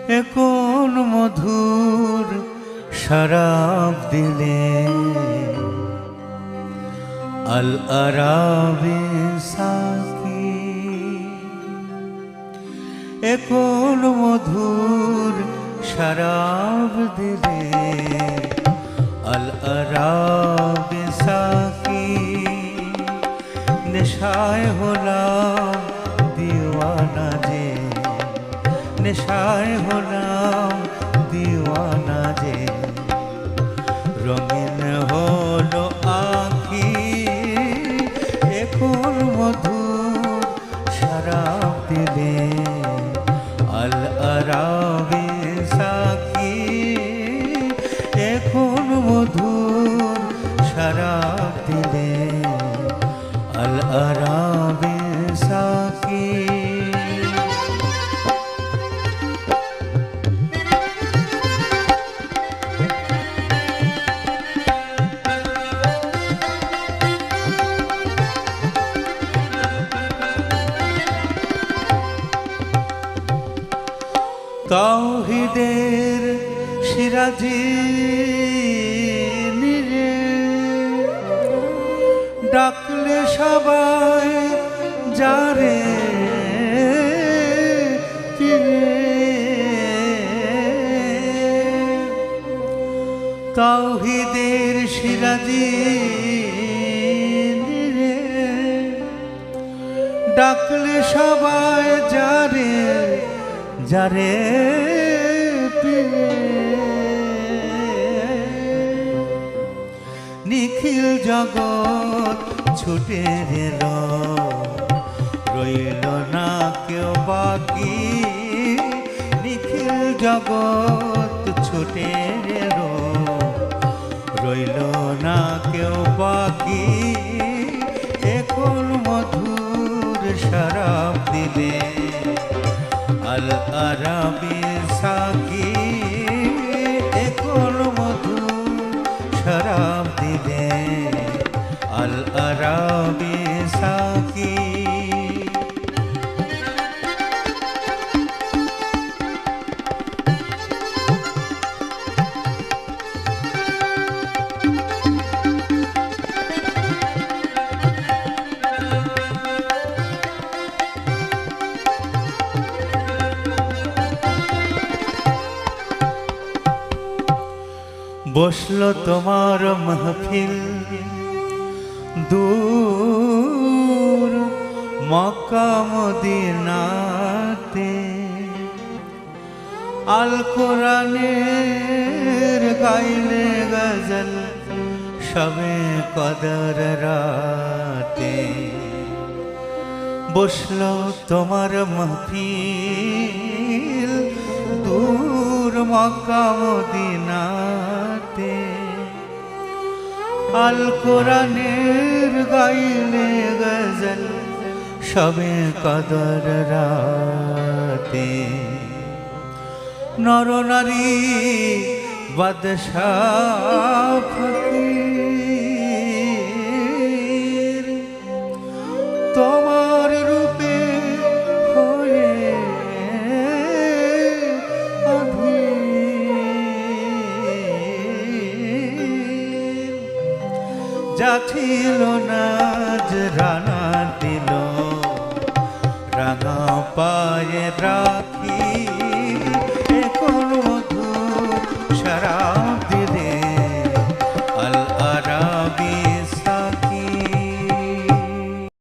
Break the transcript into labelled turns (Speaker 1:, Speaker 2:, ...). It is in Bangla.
Speaker 1: এ কোন মধুর শরাব দিলে আল আরাবি সাকি। এ কোন মধুর শরাব দিলে আল আরাবি সাকি। নেশায় হলাম দিওয়ানা যে, নেশায় হলাম দিওয়ানা যে, রঙিন হলো আঁখি। এখন মধুর শরাব দিলে আল আরাবি সাকি। এখন মধুর শরাব দিলে আল আরাবি সাকি। তাওহীদের সিরাজি নিরে ডাকলে সবাই যারে তাওহীদের সিরাজি নিরে ডাকলে সবাই যারে যারে নিখিল জগৎ ছুটে এল, রইল না কেউ বাকি। নিখিল জগৎ ছুটে এল, রইল না কেউ বাকি। এখন মধুর শরাব দিলে আল আরাবি সাকি। এখন মধুর শরাব দিলে আল আরাবি সাকি। বসলো তোমার মাহফিল দূর মক্কা মদিনাতে। আল কোরআনের গাইলে গজল শবে কদর রাতে। বসলো তোমার মাহফিল দূর মক্কা মদিনাতে। আল কোরআনের গাইলে গজল শবে কদর রাতে। নর নারী বাদশাহ ফকির তোমার রূপে হয়ে যা ছিল নাজরানা দিল রাঙা পায়ে রাখি। এখন মধুর শরাব